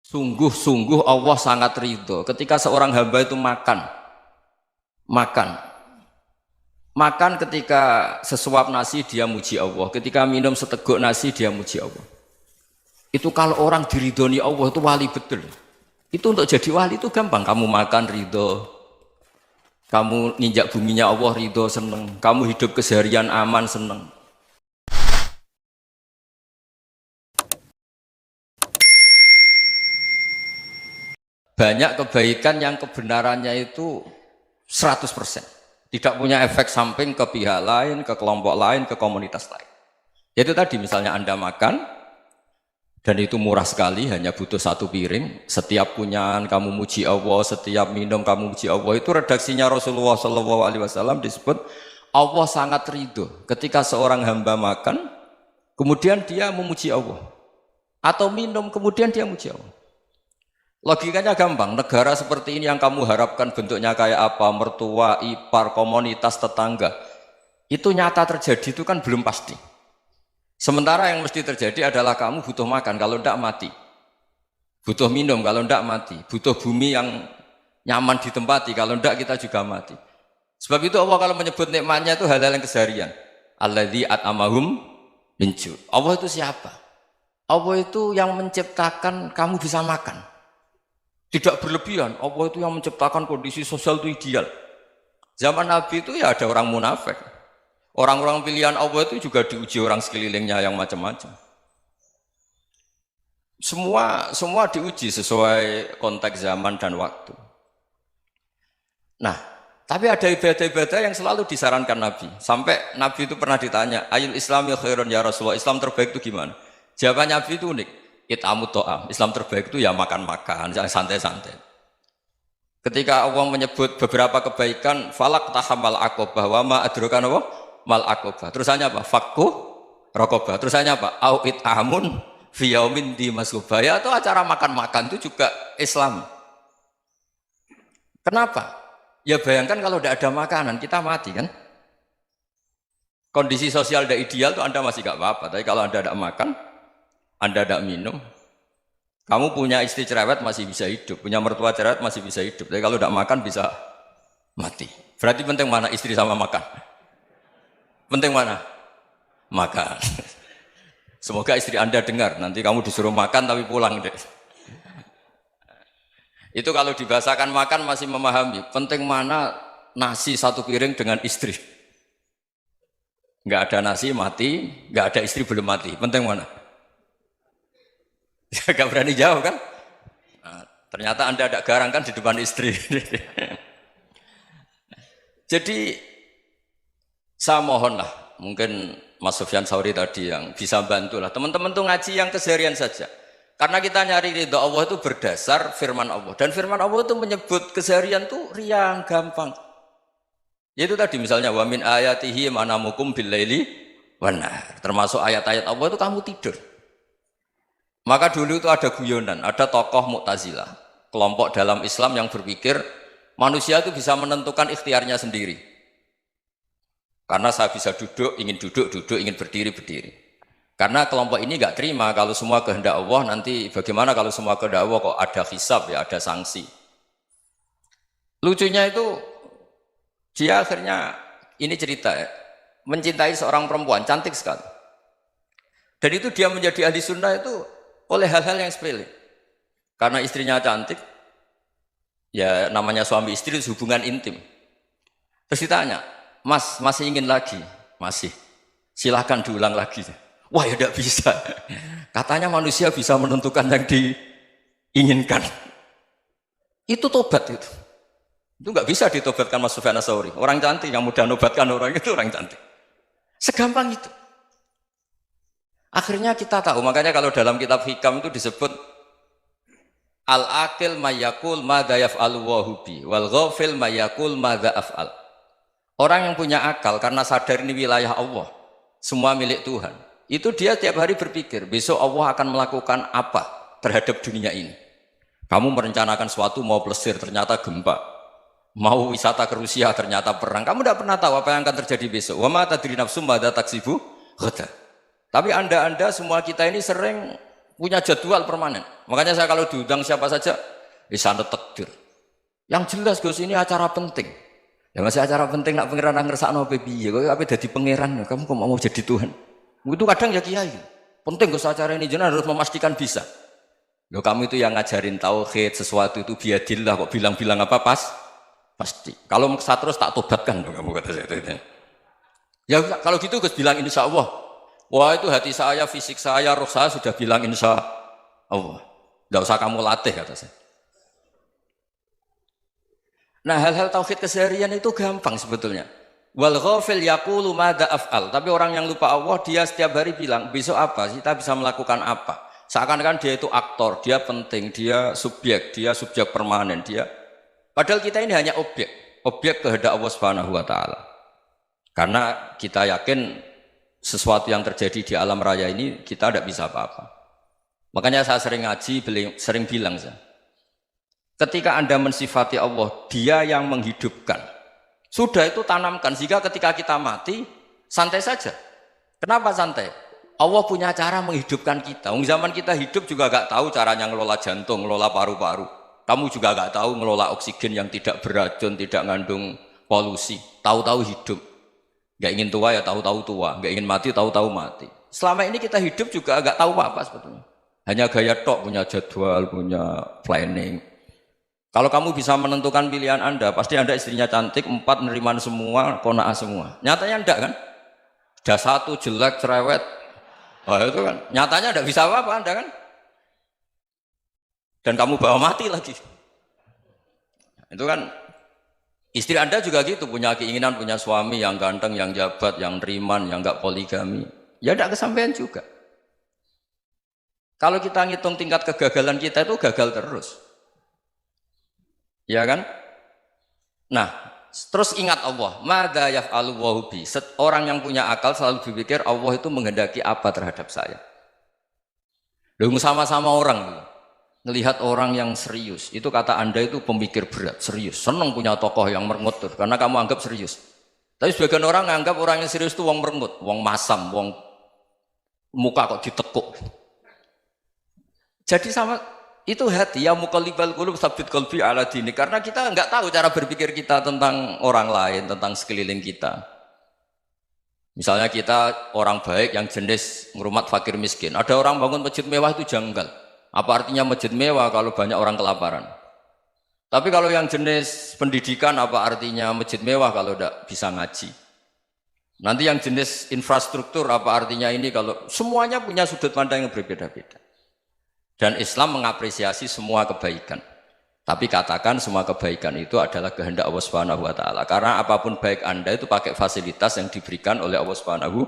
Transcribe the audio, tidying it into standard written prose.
Sungguh-sungguh Allah sangat ridho ketika seorang hamba itu makan ketika sesuap nasi dia muji Allah, ketika minum seteguk nasi dia muji Allah. Itu kalau orang diridhoni Allah itu wali betul. Itu untuk jadi wali itu gampang. Kamu makan ridho, kamu nginjak buminya Allah ridho seneng, kamu hidup keseharian aman seneng. Banyak kebaikan yang kebenarannya itu 100%. Tidak punya efek samping ke pihak lain, ke kelompok lain, ke komunitas lain. Yaitu tadi misalnya Anda makan, dan itu murah sekali, hanya butuh satu piring. Setiap punyaan kamu muji Allah, setiap minum kamu muji Allah. Itu redaksinya Rasulullah SAW disebut Allah sangat ridho ketika seorang hamba makan, kemudian dia memuji Allah. Atau minum, kemudian dia muji Allah. Logikanya gampang, negara seperti ini yang kamu harapkan bentuknya kayak apa, mertua, ipar, komunitas, tetangga, itu nyata terjadi itu kan belum pasti. Sementara yang mesti terjadi adalah kamu butuh makan, kalau tidak mati. Butuh minum, kalau tidak mati. Butuh bumi yang nyaman ditempati, kalau tidak kita juga mati. Sebab itu Allah kalau menyebut nikmatnya itu hal-hal yang keseharian. Alladzi at'amahum min ju'. Allah itu siapa? Allah itu yang menciptakan kamu bisa makan. Tidak berlebihan, Allah itu yang menciptakan kondisi sosial itu ideal. Zaman Nabi itu ya ada orang munafik. Orang-orang pilihan Allah itu juga diuji orang sekelilingnya yang macam-macam. Semua diuji sesuai konteks zaman dan waktu. Nah, tapi ada ibadah-ibadah yang selalu disarankan Nabi. Sampai Nabi itu pernah ditanya, Ayul Islami khairun ya Rasulullah, Islam terbaik itu gimana? Jawaban Nabi itu unik. It'amut to'am, Islam terbaik itu ya makan-makan, yang santai-santai. Ketika Allah menyebut beberapa kebaikan, falak tahamal aqobah, wa ma adrokan apa? Mal aqobah. Terusannya apa? Fakku rokobah. Terusannya apa? Au it'amun fi yaumin di masubah. Ya, itu acara makan-makan itu juga Islam. Kenapa? Ya bayangkan kalau tidak ada makanan, kita mati kan? Kondisi sosial tidak ideal itu Anda masih gak apa-apa, tapi kalau Anda tidak makan, Anda tidak minum, kamu punya istri cerewet masih bisa hidup, punya mertua cerewet masih bisa hidup, tapi kalau tidak makan bisa mati. Berarti penting mana istri sama makan? Penting mana? Makan. Semoga istri Anda dengar, nanti kamu disuruh makan tapi pulang deh. Itu kalau dibahasakan makan masih memahami, penting mana nasi satu piring dengan istri. Nggak ada nasi mati, nggak ada istri belum mati, penting mana? Gak berani jawab kan? Nah, ternyata Anda ada garang kan di depan istri. Jadi saya mohonlah, mungkin Mas Sufyan Sauri tadi yang bisa bantulah teman-teman tuh ngaji yang keseharian saja. Karena kita nyari ridha Allah itu berdasar firman Allah, dan firman Allah itu menyebut keseharian tuh riang gampang. Yaitu tadi misalnya wa min ayatihi manamukum billaili wan nahar. Termasuk ayat-ayat Allah itu kamu tidur. Maka dulu itu ada guyonan, ada tokoh Mu'tazilah, kelompok dalam Islam yang berpikir manusia itu bisa menentukan ikhtiarnya sendiri. Karena saya bisa duduk, ingin berdiri, berdiri. Karena kelompok ini nggak terima kalau semua kehendak Allah, nanti bagaimana kalau semua kehendak Allah kok ada hisab ya, ada sanksi. Lucunya itu, dia akhirnya, ini cerita ya, mencintai seorang perempuan, cantik sekali. Dan itu dia menjadi ahli sunnah itu oleh hal-hal yang sepele. Karena istrinya cantik, ya namanya suami istri itu hubungan intim. Terus ditanya, Mas, masih ingin lagi? Masih. Silahkan diulang lagi. Wah ya tidak bisa. Katanya manusia bisa menentukan yang diinginkan. Itu tobat itu. Itu nggak bisa ditobatkan Mas Sufyan Ats-Tsauri. Orang cantik yang mudah nobatkan orang itu orang cantik. Segampang itu. Akhirnya kita tahu, makanya kalau dalam kitab hikam itu disebut al-aqil mayyakul madza yaf'alu wa hubi wal ghafil mayyakul madza af'al. Orang yang punya akal karena sadar ini wilayah Allah, semua milik Tuhan. Itu dia tiap hari berpikir, besok Allah akan melakukan apa terhadap dunia ini. Kamu merencanakan suatu mau plesir, ternyata gempa. Mau wisata ke Rusia, ternyata perang. Kamu tidak pernah tahu apa yang akan terjadi besok. Wa ma tadri nafsum madza taksibu ghadan. Tapi anda semua kita ini sering punya jadwal permanen. Makanya saya kalau diundang siapa saja, sana takdir. Yang jelas Gus ini acara penting. Ya masih acara penting nak pangeran ngersakno piye? Kok ape dadi pangeran? Kamu kok mau jadi Tuhan? Itu kadang ya kiai. Penting Gus acara ini jenengan harus memastikan bisa. Loh kamu itu yang ngajarin tauhid, sesuatu itu biadillah kok bilang-bilang apa pasti. Kalau maksa terus tak tobatkan kamu kata saya itu. Ya kalau gitu Gus bilang insya Allah. Wah itu hati saya, fisik saya, roh saya sudah bilang insya Allah. Tidak usah kamu latih kata saya. Nah hal-hal tauhid keseharian itu gampang sebetulnya. Wal ghafil yaqulu madza af'al. Tapi orang yang lupa Allah dia setiap hari bilang besok apa? Kita bisa melakukan apa? Seakan-akan dia itu aktor, dia penting, dia subjek permanen, dia. Padahal kita ini hanya objek kehendak Allah Subhanahu wa taala. Karena kita yakin sesuatu yang terjadi di alam raya ini kita tidak bisa apa-apa. Makanya saya sering ngaji, sering bilang saya. Ketika Anda mensifati Allah, dia yang menghidupkan. Sudah itu tanamkan, sehingga ketika kita mati, santai saja. Kenapa santai? Allah punya cara menghidupkan kita. Zaman kita hidup juga gak tahu caranya ngelola jantung, ngelola paru-paru. Kamu juga gak tahu ngelola oksigen yang tidak beracun, tidak ngandung polusi. Tahu-tahu hidup. Gak ingin tua ya tahu-tahu tua, gak ingin mati tahu-tahu mati. Selama ini kita hidup juga gak tahu apa-apa sebetulnya. Hanya gaya tok, punya jadwal, punya planning. Kalau kamu bisa menentukan pilihan Anda, pasti Anda istrinya cantik, 4 neriman semua, kona'ah semua. Nyatanya enggak kan? Ada 1 jelek, cerewet. Oh itu kan, nyatanya enggak bisa apa-apa Anda kan? Dan kamu bawa mati lagi. Itu kan, istri Anda juga gitu, punya keinginan, punya suami yang ganteng, yang jabat, yang neriman, yang enggak poligami. Ya enggak kesampaian juga. Kalau kita ngitung tingkat kegagalan kita itu gagal terus. Ya kan? Nah, terus ingat Allah. Madza yaf'alu wa bi. Orang yang punya akal selalu berpikir Allah itu menghendaki apa terhadap saya. Loh sama-sama orang melihat orang yang serius. Itu kata Anda itu pemikir berat, serius. Senang punya tokoh yang merengut karena kamu anggap serius. Tapi sebagian orang anggap orang yang serius itu wong merengut, wong masam, wong muka kok ditekuk. Jadi sama itu hati ya muqallibal qulub tsabbit qalbi ala dini, karena kita enggak tahu cara berpikir kita tentang orang lain, tentang sekeliling kita. Misalnya kita orang baik yang jenis ngrumat fakir miskin. Ada orang bangun masjid mewah itu janggal. Apa artinya masjid mewah kalau banyak orang kelaparan? Tapi kalau yang jenis pendidikan apa artinya masjid mewah kalau tidak bisa ngaji? Nanti yang jenis infrastruktur apa artinya ini kalau semuanya punya sudut pandang yang berbeda-beda. Dan Islam mengapresiasi semua kebaikan. Tapi katakan semua kebaikan itu adalah kehendak Allah Subhanahu wa taala. Karena apapun baik Anda itu pakai fasilitas yang diberikan oleh Allah Subhanahu